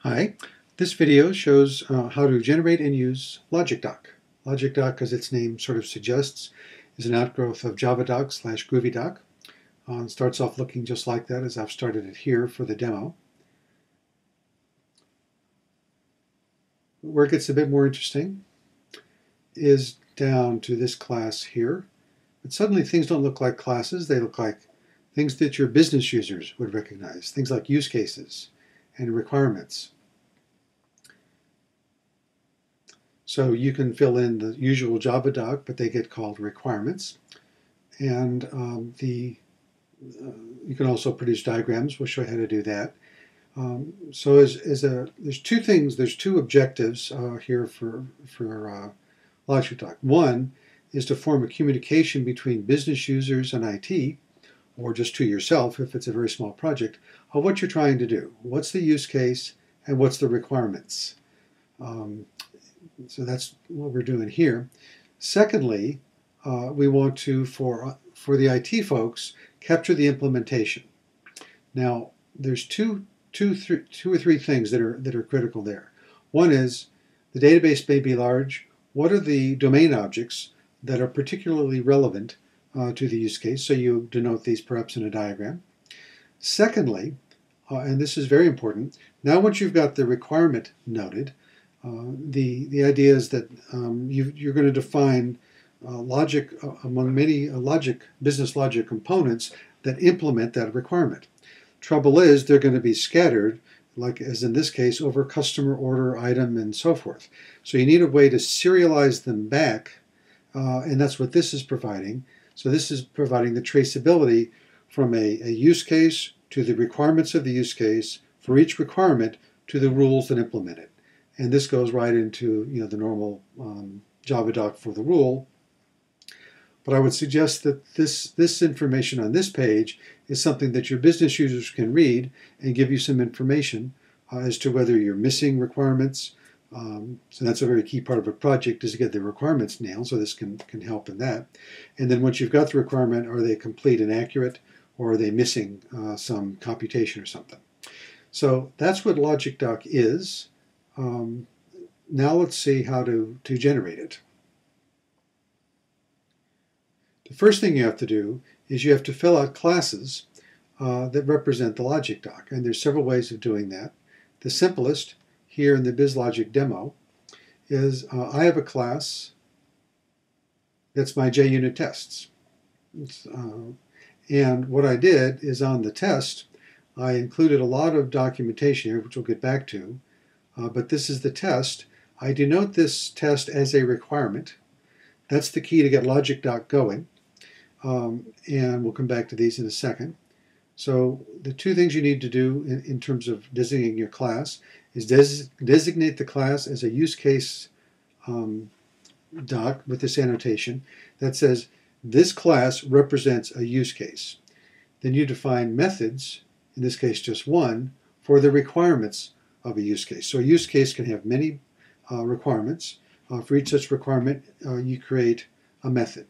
Hi, this video shows how to generate and use Logicdoc. Logicdoc, as its name sort of suggests, is an outgrowth of Javadoc/GroovyDoc. It starts off looking just like that, as I've started it here for the demo. Where it gets a bit more interesting is down to this class here. But suddenly things don't look like classes, they look like things that your business users would recognize, things like use cases and requirements. So you can fill in the usual Javadoc, but they get called requirements. And you can also produce diagrams. We'll show you how to do that. There's two things, there's two objectives here for Logicdoc. One is to form a communication between business users and IT, or just to yourself if it's a very small project, of what you're trying to do. What's the use case and what's the requirements? So that's what we're doing here. Secondly, we want to, for the IT folks, capture the implementation. Now, there's two or three things that are critical there. One is the database may be large. What are the domain objects that are particularly relevant to the use case? So you denote these perhaps in a diagram. Secondly, and this is very important, now once you've got the requirement noted, the idea is that you're going to define logic among many business logic components that implement that requirement. Trouble is, they're going to be scattered, like as in this case, over customer, order, item, and so forth. So you need a way to serialize them back, and that's what this is providing. So this is providing the traceability from a use case to the requirements of the use case, for each requirement to the rules that implement it. And this goes right into the normal Javadoc for the rule. But I would suggest that this information on this page is something that your business users can read and give you some information as to whether you're missing requirements. So that's a very key part of a project, is to get the requirements nailed, so this can help in that. And then once you've got the requirement, are they complete and accurate, or are they missing some computation or something? So that's what Logicdoc is. Now let's see how to generate it. The first thing you have to do is you have to fill out classes that represent the Logicdoc, and there's several ways of doing that. The simplest here in the BizLogic demo is I have a class that's my JUnit tests. And what I did is on the test, I included a lot of documentation here, which we'll get back to. But this is the test. I denote this test as a requirement. That's the key to get Logicdoc going. And we'll come back to these in a second. So the two things you need to do in terms of designating your class is designate the class as a use case doc with this annotation that says this class represents a use case. Then you define methods, in this case just one, for the requirements of a use case. So a use case can have many requirements. For each such requirement, you create a method.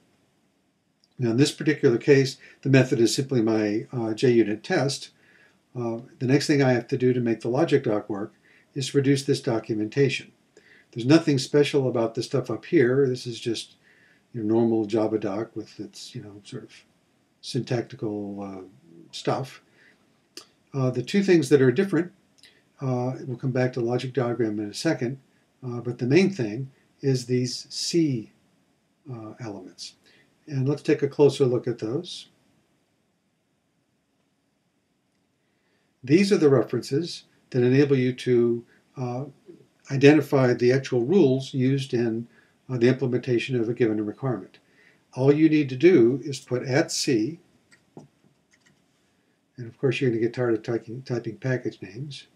Now in this particular case, the method is simply my JUnit test. The next thing I have to do to make the Logicdoc work is to produce this documentation. There's nothing special about the stuff up here. This is just your normal Javadoc with its sort of syntactical stuff. The two things that are different, we'll come back to logic diagram in a second, but the main thing is these C elements. And let's take a closer look at those. These are the references that enable you to identify the actual rules used in the implementation of a given requirement. All you need to do is put @C, and of course you're going to get tired of typing package names.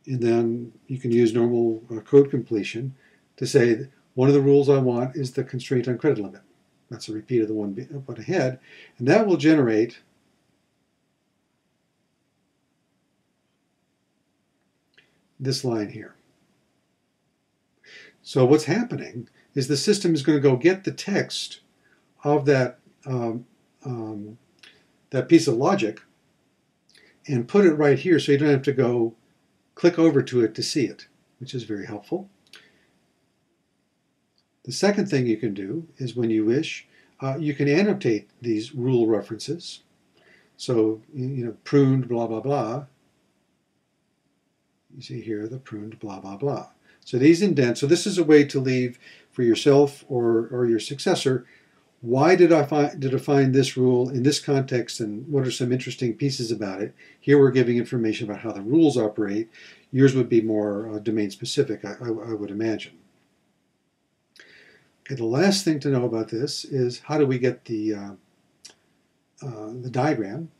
And then you can use normal code completion to say one of the rules I want is the constraint on credit limit. That's a repeat of the one up ahead. And that will generate this line here. So what's happening is the system is going to go get the text of that that piece of logic and put it right here so you don't have to go click over to it to see it, which is very helpful. The second thing you can do is, when you wish, you can annotate these rule references. So, pruned blah, blah, blah. You see here the pruned blah, blah, blah. So these indent. So this is a way to leave for yourself or your successor, why did I find this rule in this context, and what are some interesting pieces about it? Here we're giving information about how the rules operate. Yours would be more domain specific, I would imagine. Okay, the last thing to know about this is, how do we get the diagram?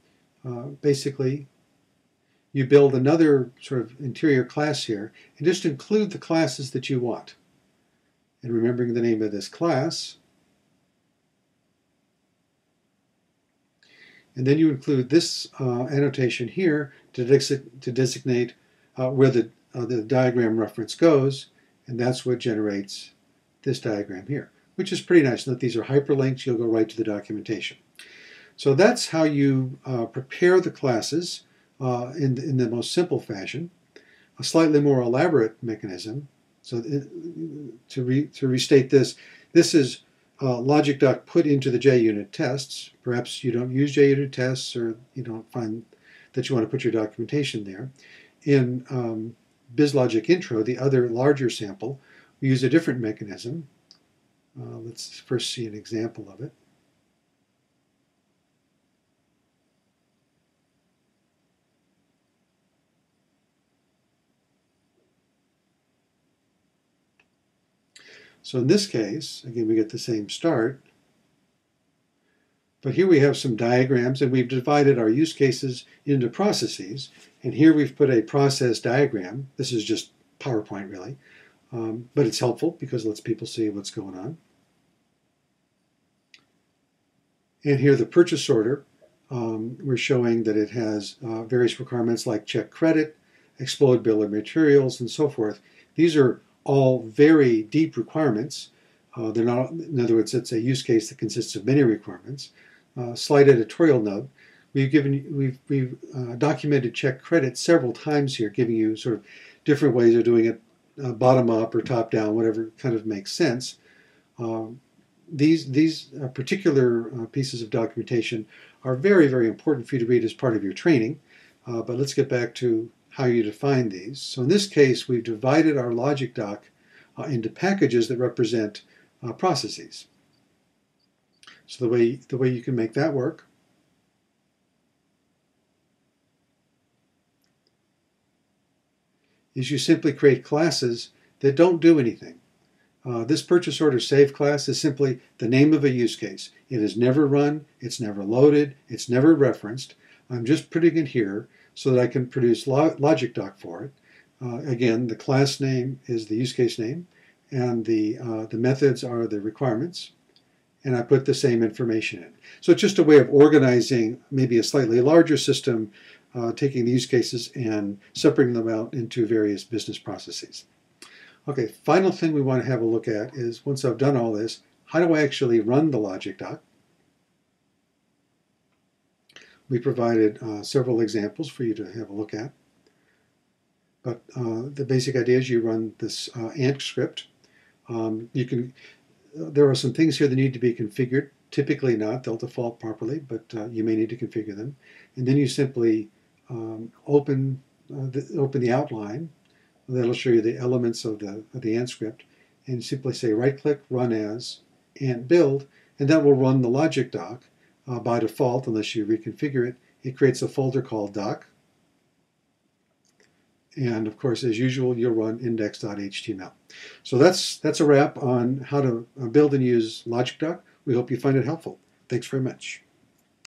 Basically, you build another sort of interior class here, and just include the classes that you want. And remembering the name of this class, and then you include this annotation here to designate where the diagram reference goes, and that's what generates this diagram here, which is pretty nice. Note these are hyperlinks. You'll go right to the documentation. So that's how you prepare the classes in the most simple fashion. A slightly more elaborate mechanism. So to restate this, this is Logicdoc put into the JUnit tests. Perhaps you don't use JUnit tests, or you don't find that you want to put your documentation there. In BizLogic Intro, the other larger sample, we use a different mechanism. Let's first see an example of it. So in this case, again, we get the same start. But here we have some diagrams, and we've divided our use cases into processes. And here we've put a process diagram. This is just PowerPoint, really. But it's helpful because it lets people see what's going on. And here the purchase order, we're showing that it has various requirements like check credit, explode bill of materials, and so forth. These are all very deep requirements. They're not, in other words, it's a use case that consists of many requirements. Slight editorial note: we've documented check credit several times here, giving you sort of different ways of doing it, bottom up or top down, whatever kind of makes sense. These particular pieces of documentation are very, very important for you to read as part of your training. But let's get back to how you define these. So in this case, we've divided our Logicdoc into packages that represent processes. So the way you can make that work is you simply create classes that don't do anything. This purchase order save class is simply the name of a use case. It is never run, it's never loaded, it's never referenced. I'm just putting it here so that I can produce Logicdoc for it. Again, the class name is the use case name, and the methods are the requirements, and I put the same information in. So it's just a way of organizing maybe a slightly larger system, taking the use cases and separating them out into various business processes. Okay, final thing we want to have a look at is, once I've done all this, how do I actually run the Logicdoc? We provided several examples for you to have a look at. But the basic idea is you run this ANT script. There are some things here that need to be configured. Typically not, they'll default properly, but you may need to configure them. And then you simply open the outline. That'll show you the elements of the ANT script. And simply say right-click, run as, ANT build, and that will run the Logicdoc. By default, unless you reconfigure it, it creates a folder called doc. And of course, as usual, you'll run index.html. So that's a wrap on how to build and use Logicdoc. We hope you find it helpful. Thanks very much.